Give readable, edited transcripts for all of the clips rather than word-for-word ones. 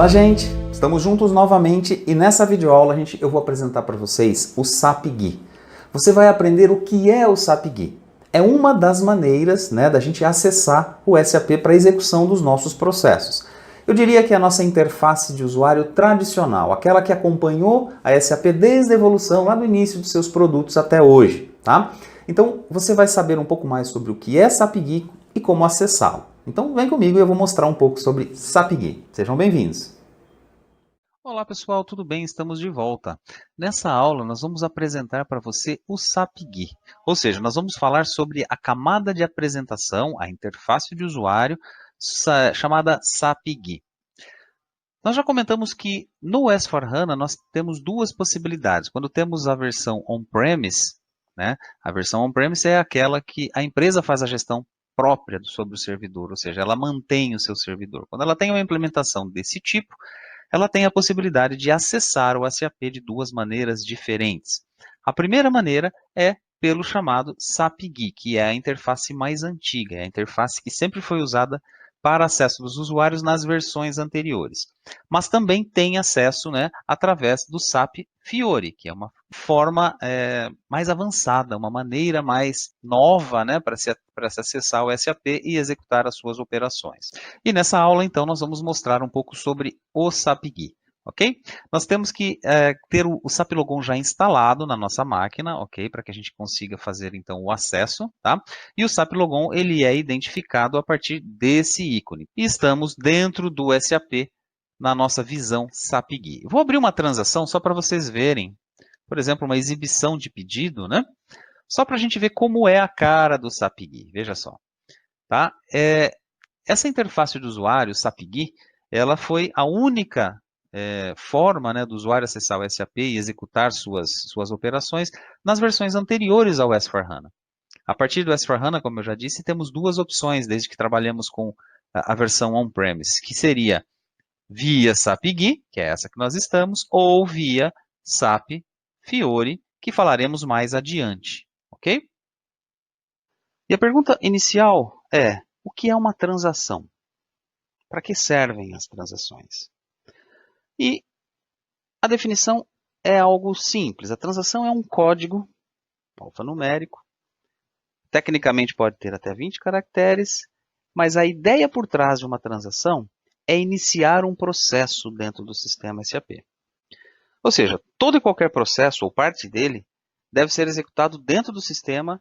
Fala, gente! Estamos juntos novamente e nessa videoaula eu vou apresentar para vocês o SAP GUI. Você vai aprender o que é o SAP GUI. É uma das maneiras, da gente acessar o SAP para a execução dos nossos processos. Eu diria que é a nossa interface de usuário tradicional, aquela que acompanhou a SAP desde a evolução lá do início dos seus produtos até hoje, tá? Então você vai saber um pouco mais sobre o que é SAP GUI e como acessá-lo. Então vem comigo e eu vou mostrar um pouco sobre SAP GUI. Sejam bem-vindos! Olá pessoal, tudo bem? Estamos de volta. Nessa aula nós vamos apresentar para você o SAP GUI, ou seja, nós vamos falar sobre a camada de apresentação, a interface de usuário, chamada SAP GUI. Nós já comentamos que no S/4HANA nós temos duas possibilidades. Quando temos a versão on-premise, a versão on-premise é aquela que a empresa faz a gestão própria sobre o servidor, ou seja, ela mantém o seu servidor. Quando ela tem uma implementação desse tipo, ela tem a possibilidade de acessar o SAP de duas maneiras diferentes. A primeira maneira é pelo chamado SAP GUI, que é a interface mais antiga, é a interface que sempre foi usada para acesso dos usuários nas versões anteriores. Mas também tem acesso através do SAP Fiori, que é uma forma mais avançada, uma maneira mais nova para se acessar o SAP e executar as suas operações. E nessa aula, então, nós vamos mostrar um pouco sobre o SAP GUI. Ok? Nós temos que ter o SAP Logon já instalado na nossa máquina, ok? Para que a gente consiga fazer, então, o acesso, tá? E o SAP Logon, ele é identificado a partir desse ícone. E estamos dentro do SAP na nossa visão SAP GUI. Vou abrir uma transação só para vocês verem, por exemplo, uma exibição de pedido, Só para a gente ver como é a cara do SAP GUI. Veja só, tá? Essa interface de usuário, SAP GUI, ela foi a única forma do usuário acessar o SAP e executar suas operações nas versões anteriores ao S/4HANA. A partir do S/4HANA, como eu já disse, temos duas opções, desde que trabalhamos com a versão on-premise, que seria via SAP GUI, que é essa que nós estamos, ou via SAP Fiori, que falaremos mais adiante, ok? E a pergunta inicial é: o que é uma transação? Para que servem as transações? E a definição é algo simples. A transação é um código alfanumérico. Tecnicamente pode ter até 20 caracteres, mas a ideia por trás de uma transação é iniciar um processo dentro do sistema SAP. Ou seja, todo e qualquer processo ou parte dele deve ser executado dentro do sistema,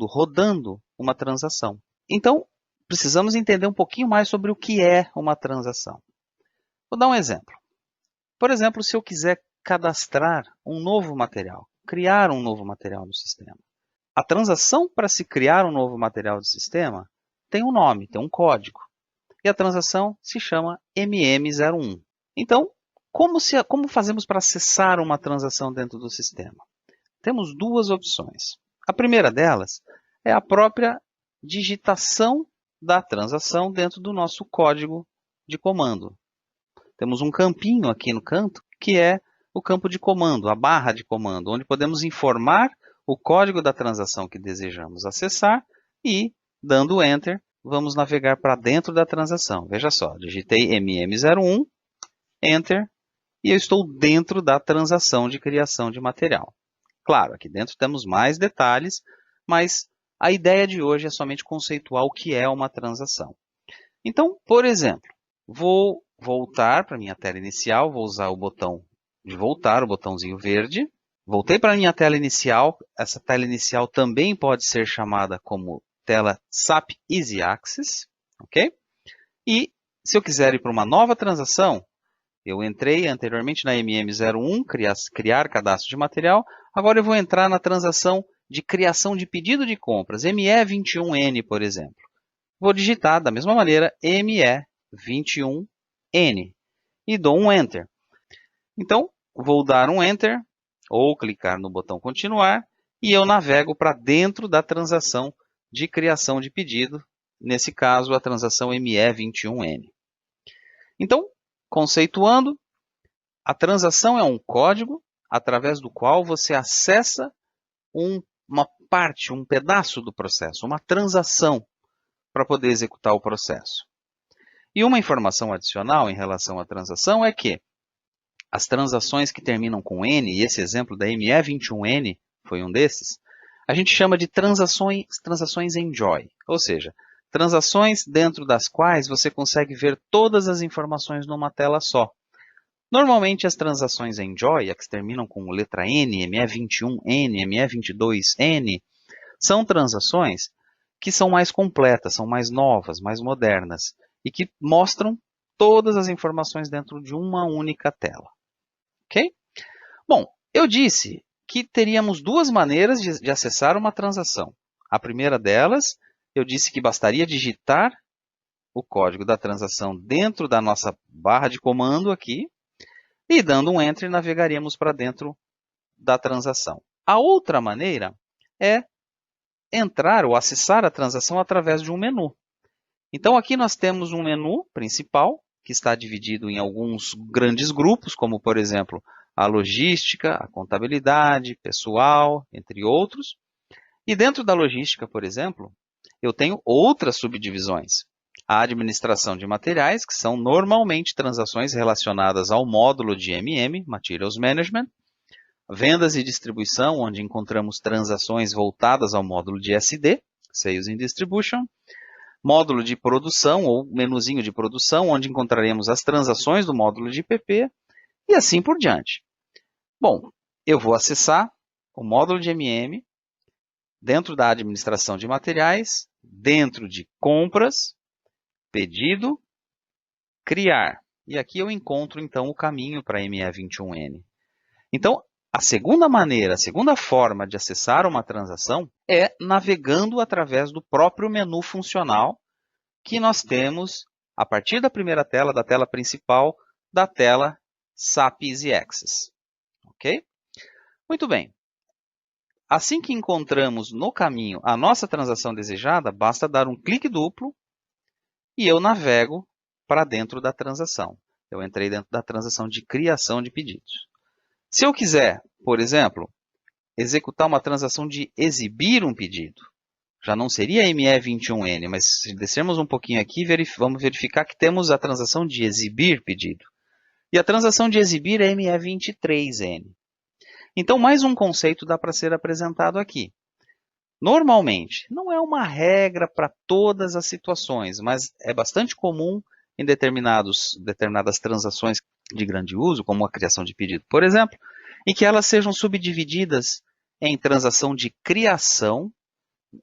rodando uma transação. Então, precisamos entender um pouquinho mais sobre o que é uma transação. Vou dar um exemplo. Por exemplo, se eu quiser cadastrar um novo material, criar um novo material no sistema. A transação para se criar um novo material do sistema tem um nome, tem um código. E a transação se chama MM01. Então, como fazemos para acessar uma transação dentro do sistema? Temos duas opções. A primeira delas é a própria digitação da transação dentro do nosso código de comando. Temos um campinho aqui no canto, que é o campo de comando, a barra de comando, onde podemos informar o código da transação que desejamos acessar e, dando Enter, vamos navegar para dentro da transação. Veja só, digitei MM01, Enter, e eu estou dentro da transação de criação de material. Claro, aqui dentro temos mais detalhes, mas a ideia de hoje é somente conceituar o que é uma transação. Então, por exemplo, vou voltar para a minha tela inicial, vou usar o botão de voltar, o botãozinho verde. Voltei para a minha tela inicial, essa tela inicial também pode ser chamada como tela SAP Easy Access, ok? E se eu quiser ir para uma nova transação, eu entrei anteriormente na MM01, criar cadastro de material, agora eu vou entrar na transação de criação de pedido de compras, ME21N, por exemplo. Vou digitar da mesma maneira ME21N e dou um Enter. Então, vou dar um Enter ou clicar no botão continuar e eu navego para dentro da transação de criação de pedido, nesse caso a transação ME21N. Então, conceituando, a transação é um código através do qual você acessa uma parte, um pedaço do processo, uma transação para poder executar o processo. E uma informação adicional em relação à transação é que as transações que terminam com N, e esse exemplo da ME21N foi um desses, a gente chama de transações enjoy, ou seja, transações dentro das quais você consegue ver todas as informações numa tela só. Normalmente as transações enjoy, as que terminam com letra N, ME21N, ME22N, são transações que são mais completas, são mais novas, mais modernas e que mostram todas as informações dentro de uma única tela. Ok? Bom, eu disse que teríamos duas maneiras de acessar uma transação. A primeira delas, eu disse que bastaria digitar o código da transação dentro da nossa barra de comando aqui, e dando um Enter, navegaríamos para dentro da transação. A outra maneira é entrar ou acessar a transação através de um menu. Então, aqui nós temos um menu principal, que está dividido em alguns grandes grupos, como, por exemplo, a logística, a contabilidade, pessoal, entre outros. E dentro da logística, por exemplo, eu tenho outras subdivisões. A administração de materiais, que são normalmente transações relacionadas ao módulo de MM, Materials Management. Vendas e distribuição, onde encontramos transações voltadas ao módulo de SD, Sales and Distribution. Módulo de produção, ou menuzinho de produção, onde encontraremos as transações do módulo de PP, e assim por diante. Bom, eu vou acessar o módulo de MM, dentro da administração de materiais, dentro de compras, pedido, criar. E aqui eu encontro, então, o caminho para ME21N. Então, a segunda maneira, a segunda forma de acessar uma transação é navegando através do próprio menu funcional que nós temos a partir da primeira tela, da tela principal, da tela SAP Easy Access. Ok? Muito bem. Assim que encontramos no caminho a nossa transação desejada, basta dar um clique duplo e eu navego para dentro da transação. Eu entrei dentro da transação de criação de pedidos. Se eu quiser, por exemplo, executar uma transação de exibir um pedido, já não seria ME21N, mas se descermos um pouquinho aqui, vamos verificar que temos a transação de exibir pedido. E a transação de exibir é ME23N. Então, mais um conceito dá para ser apresentado aqui. Normalmente, não é uma regra para todas as situações, mas é bastante comum em determinadas transações de grande uso, como a criação de pedido, por exemplo, em que elas sejam subdivididas em transação de criação,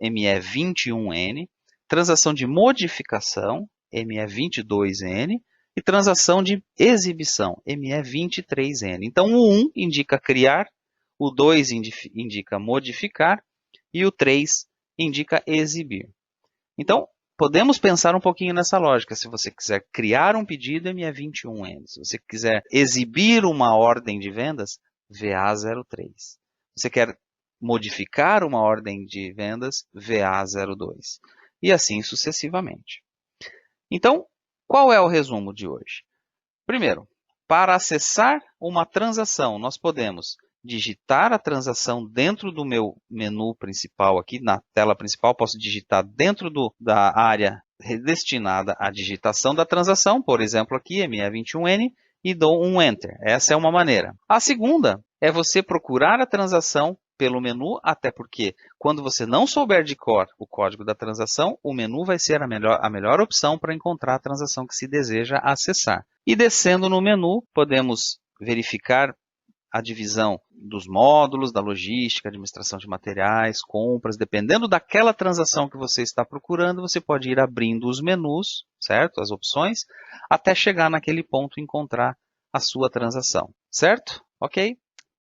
ME21N, transação de modificação, ME22N, e transação de exibição, ME23N. Então, o 1 indica criar, o 2 indica modificar, e o 3 indica exibir. Então, podemos pensar um pouquinho nessa lógica. Se você quiser criar um pedido, ME21N. Se você quiser exibir uma ordem de vendas, VA03. Se você quer modificar uma ordem de vendas, VA02. E assim sucessivamente. Então, qual é o resumo de hoje? Primeiro, para acessar uma transação, nós podemos digitar a transação dentro do meu menu principal aqui, na tela principal, posso digitar dentro da área destinada à digitação da transação, por exemplo aqui, ME21N, e dou um Enter. Essa é uma maneira. A segunda é você procurar a transação pelo menu, até porque quando você não souber de cor o código da transação, o menu vai ser a melhor opção para encontrar a transação que se deseja acessar. E descendo no menu, podemos verificar a divisão dos módulos, da logística, administração de materiais, compras. Dependendo daquela transação que você está procurando, você pode ir abrindo os menus, certo? As opções, até chegar naquele ponto e encontrar a sua transação, certo? Ok?